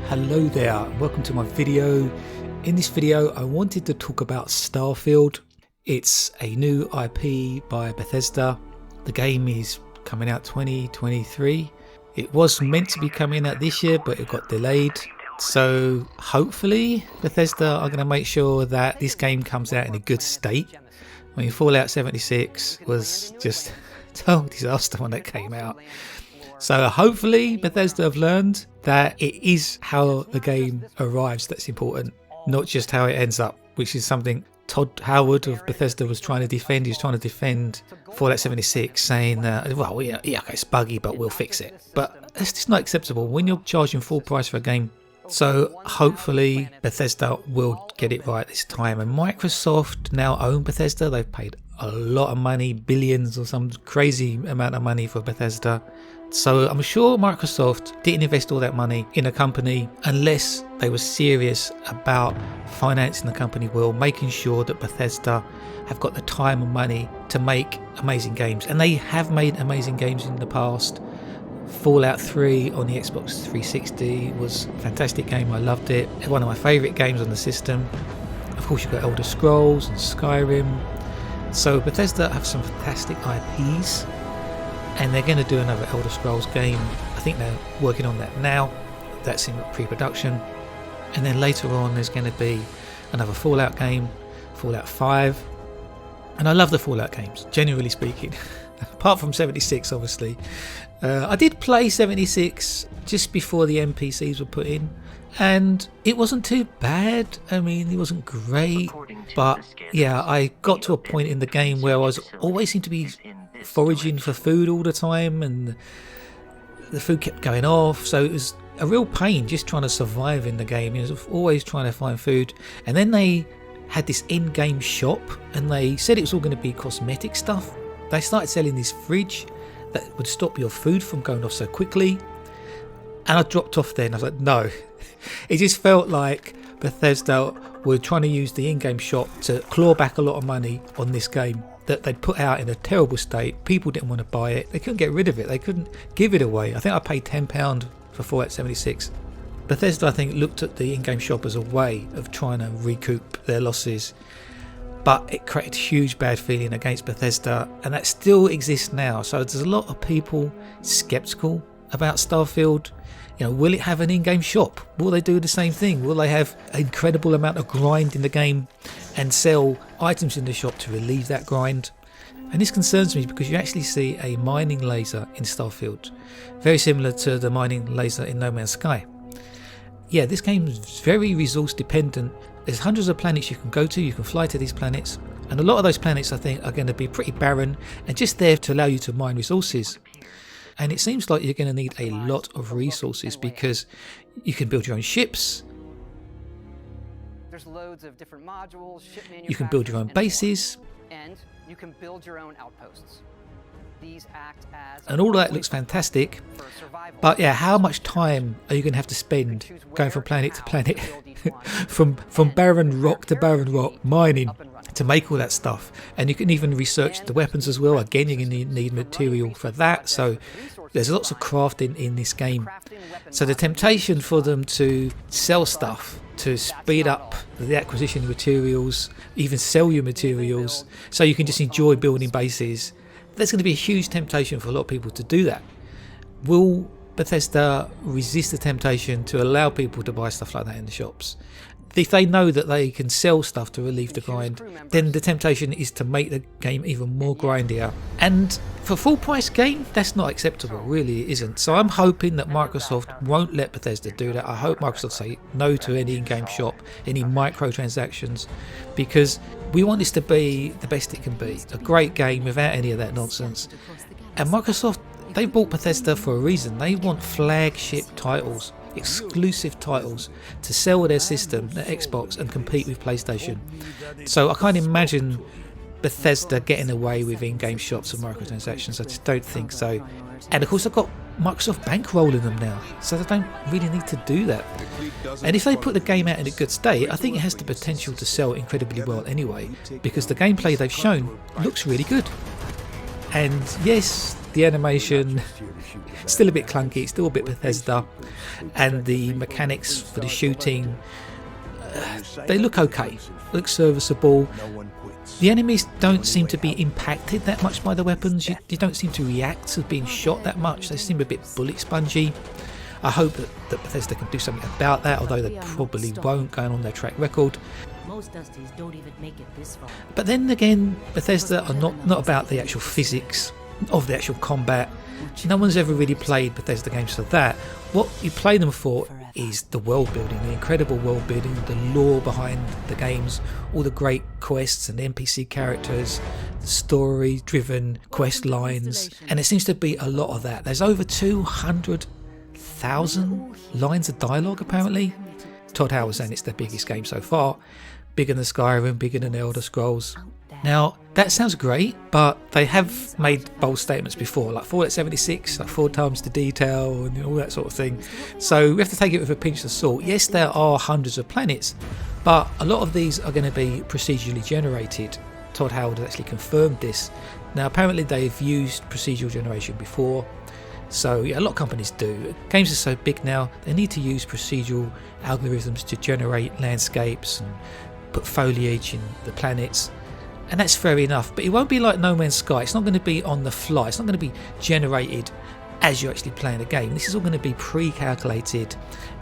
Hello there, welcome to my video. In this video I wanted to talk about Starfield. It's a new IP by Bethesda. The game is coming out 2023. It was meant to be coming out this year, but it got delayed. So hopefully Bethesda are going to make sure that this game comes out in a good state. I mean, Fallout 76 was just a total disaster when it came out. So hopefully Bethesda have learned that it is how the game arrives that's important, not just how it ends up, which is something Todd Howard of Bethesda was trying to defend. He was trying to defend Fallout 76, saying that, well, yeah, okay, it's buggy, but we'll fix it. But it's just not acceptable when you're charging full price for a game. So hopefully Bethesda will get it right this time. And Microsoft now own Bethesda. They've paid a lot of money, billions or some crazy amount of money for Bethesda. So I'm sure Microsoft didn't invest all that money in a company unless they were serious about financing the company well, making sure that Bethesda have got the time and money to make amazing games. And they have made amazing games in the past. Fallout 3 on the Xbox 360 was a fantastic game. I loved it. It's one of my favourite games on the system. Of course, you've got Elder Scrolls and Skyrim. So Bethesda have some fantastic IPs. And they're going to do another Elder Scrolls game. I think they're working on that now. That's in pre-production. And then later on there's going to be another Fallout game, Fallout 5. And I love the Fallout games, generally speaking. Apart from 76, obviously. I did play 76 just before the NPCs were put in. And it wasn't too bad. I mean, it wasn't great. But yeah, I got to a point in the game where I was always seemed to be foraging for food all the time, and the food kept going off, so it was a real pain just trying to survive in the game. It was always trying to find food. And then they had this in-game shop, and they said it was all going to be cosmetic stuff. They started selling this fridge that would stop your food from going off so quickly, and I dropped off there, and I was like, no. It just felt like Bethesda were trying to use the in-game shop to claw back a lot of money on this game that they'd put out in a terrible state. People didn't want to buy it. They couldn't get rid of it. They couldn't give it away. I think I paid £10 for Fallout 76. Bethesda, I think, looked at the in-game shop as a way of trying to recoup their losses. But it created huge bad feeling against Bethesda, and that still exists now. So there's a lot of people skeptical about Starfield. You know, will it have an in-game shop? Will they do the same thing? Will they have an incredible amount of grind in the game and sell items in the shop to relieve that grind? And this concerns me because you actually see a mining laser in Starfield, very similar to the mining laser in No Man's Sky. Yeah, this game is very resource dependent. There's hundreds of planets you can go to. You can fly to these planets, and a lot of those planets I think are going to be pretty barren and just there to allow you to mine resources. And it seems like you're going to need a lot of resources because you can build your own ships. There's loads of different modules, ship you can build your own bases. And you can build your own outposts. These act as and all that looks fantastic. But yeah, how much time are you going to have to spend going from planet to planet, from barren rock to barren rock, mining to make all that stuff? And you can even research the weapons as well. Again, you're going to need material for that. So there's lots of crafting in this game. So the temptation for them to sell stuff, to speed up the acquisition of materials, even sell you materials so you can just enjoy building bases, there's going to be a huge temptation for a lot of people to do that. Will Bethesda resist the temptation to allow people to buy stuff like that in the shops? If they know that they can sell stuff to relieve the grind, then the temptation is to make the game even more grindier. And for a full price game, that's not acceptable, really it isn't. So I'm hoping that Microsoft won't let Bethesda do that. I hope Microsoft say no to any in-game shop, any microtransactions, because we want this to be the best it can be. A great game without any of that nonsense. And Microsoft, they bought Bethesda for a reason. They want flagship titles, exclusive titles to sell their system, their Xbox, and compete with PlayStation. So I can't imagine Bethesda getting away with in-game shops and microtransactions. I just don't think so. And of course I've got Microsoft bankrolling them now, so they don't really need to do that. And if they put the game out in a good state, I think it has the potential to sell incredibly well anyway, because the gameplay they've shown looks really good. And yes, the animation still a bit clunky, it's still a bit Bethesda, and the mechanics for the shooting, they look okay, look serviceable. The enemies don't seem to be impacted that much by the weapons. You don't seem to react to being shot that much. They seem a bit bullet spongy. I hope that Bethesda can do something about that, although they probably won't, going on their track record. Most Dusties don't even make it this far. But then again, Bethesda are not about the actual physics of the actual combat. No one's ever really played Bethesda games for that. What you play them for is the world building, the incredible world building, the lore behind the games, all the great quests and NPC characters, the story driven quest lines, and there seems to be a lot of that. There's over 200,000 lines of dialogue apparently. Todd Howard was saying it's their biggest game so far, bigger than Skyrim, bigger than Elder Scrolls. Now that sounds great, but they have made bold statements before, like Fallout 76, like 4 times the detail and all that sort of thing. So we have to take it with a pinch of salt. Yes, there are hundreds of planets, but a lot of these are going to be procedurally generated. Todd Howard has actually confirmed this. Now apparently they've used procedural generation before, so yeah, a lot of companies do. Games are so big now, they need to use procedural algorithms to generate landscapes and put foliage in the planets. And that's fair enough, but it won't be like No Man's Sky. It's not going to be on the fly. It's not going to be generated as you're actually playing the game. This is all going to be pre-calculated,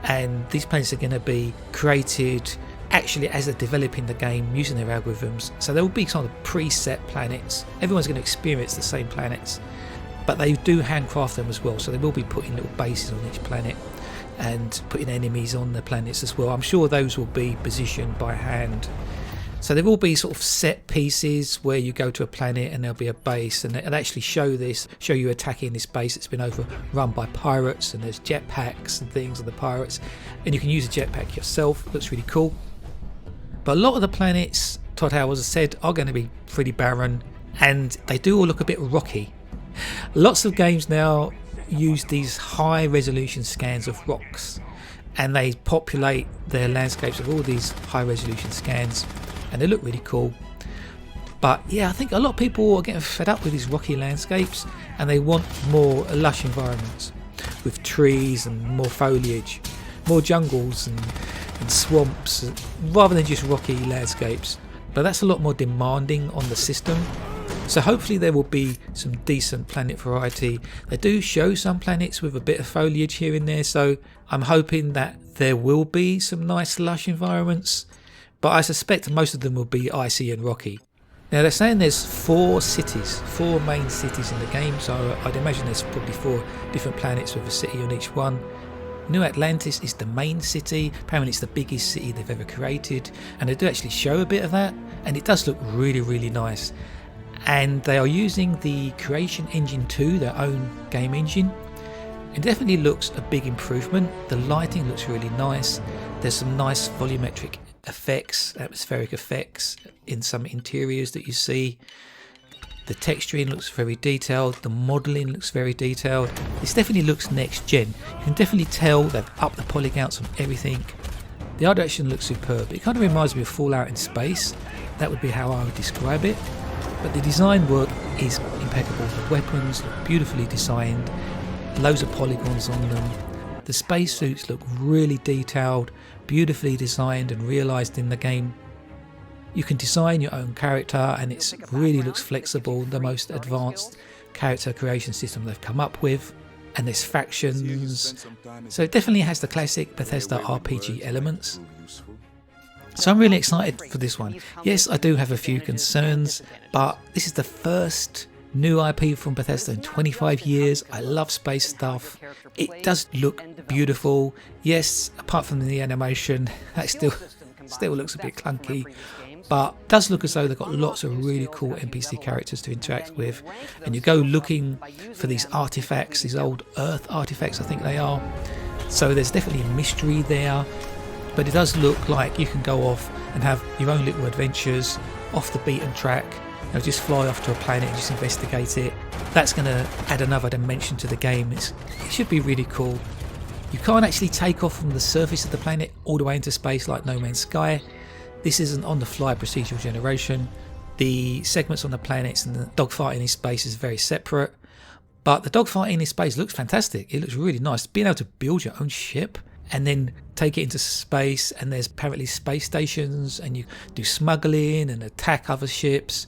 and these planets are going to be created actually as they're developing the game using their algorithms. So there will be kind of preset planets. Everyone's going to experience the same planets, but they do handcraft them as well. So they will be putting little bases on each planet and putting enemies on the planets as well. I'm sure those will be positioned by hand. So there will be sort of set pieces where you go to a planet and there'll be a base, and they'll actually show you attacking this base that's been overrun by pirates, and there's jetpacks and things on the pirates, and you can use a jetpack yourself. Looks really cool. But a lot of the planets, Todd Howard has said, are going to be pretty barren, and they do all look a bit rocky. Lots of games now use these high resolution scans of rocks, and they populate their landscapes with all these high resolution scans, and they look really cool. But yeah, I think a lot of people are getting fed up with these rocky landscapes, and they want more lush environments with trees and more foliage, more jungles and swamps, rather than just rocky landscapes. But that's a lot more demanding on the system. So hopefully there will be some decent planet variety. They do show some planets with a bit of foliage here and there, so I'm hoping that there will be some nice lush environments, but I suspect most of them will be icy and rocky. Now they're saying there's 4 main cities in the game, so I'd imagine there's probably 4 different planets with a city on each one. New Atlantis is the main city. Apparently it's the biggest city they've ever created, and they do actually show a bit of that, and it does look really, really nice. And they are using the Creation Engine 2, their own game engine. It definitely looks a big improvement. The lighting looks really nice. There's some nice volumetric effects, atmospheric effects in some interiors that you see. The texturing looks very detailed. The modelling looks very detailed. This definitely looks next gen. You can definitely tell they've upped the polygons on everything. The art direction looks superb. It kind of reminds me of Fallout in space. That would be how I would describe it. But the design work is impeccable. The weapons look beautifully designed, loads of polygons on them. The spacesuits look really detailed, beautifully designed and realised in the game. You can design your own character, and it really looks flexible, the most advanced character creation system they've come up with. And there's factions, so it definitely has the classic Bethesda RPG elements. So I'm really excited for this one. Yes, I do have a few concerns, but this is the first new IP from Bethesda in 25 years. I love space stuff. It does look beautiful. Yes, apart from the animation, that still looks a bit clunky, but it does look as though they've got lots of really cool NPC characters to interact with. And you go looking for these artifacts, these old Earth artifacts I think they are. So there's definitely a mystery there. But it does look like you can go off and have your own little adventures off the beaten track. You know, just fly off to a planet and just investigate it. That's going to add another dimension to the game. It should be really cool. You can't actually take off from the surface of the planet all the way into space like No Man's Sky. This isn't on-the-fly procedural generation. The segments on the planets and the dogfighting in space is very separate. But the dogfighting in space looks fantastic. It looks really nice. Being able to build your own ship and then take it into space, and there's apparently space stations, and you do smuggling and attack other ships.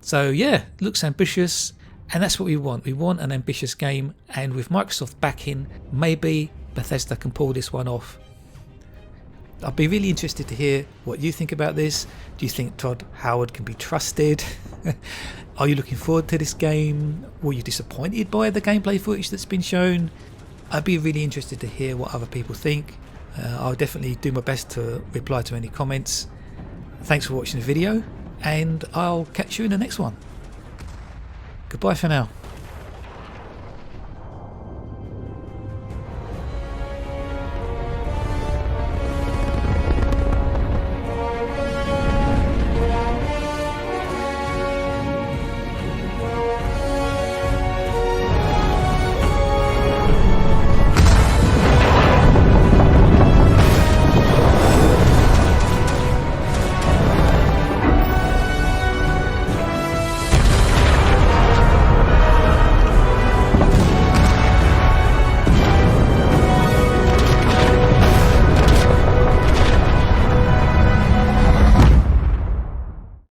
So yeah, it looks ambitious, and that's what we want. We want an ambitious game, and with Microsoft backing, maybe Bethesda can pull this one off. I'd be really interested to hear what you think about this. Do you think Todd Howard can be trusted? Are you looking forward to this game? Were you disappointed by the gameplay footage that's been shown? I'd be really interested to hear what other people think. I'll definitely do my best to reply to any comments. Thanks for watching the video, and I'll catch you in the next one. Goodbye for now.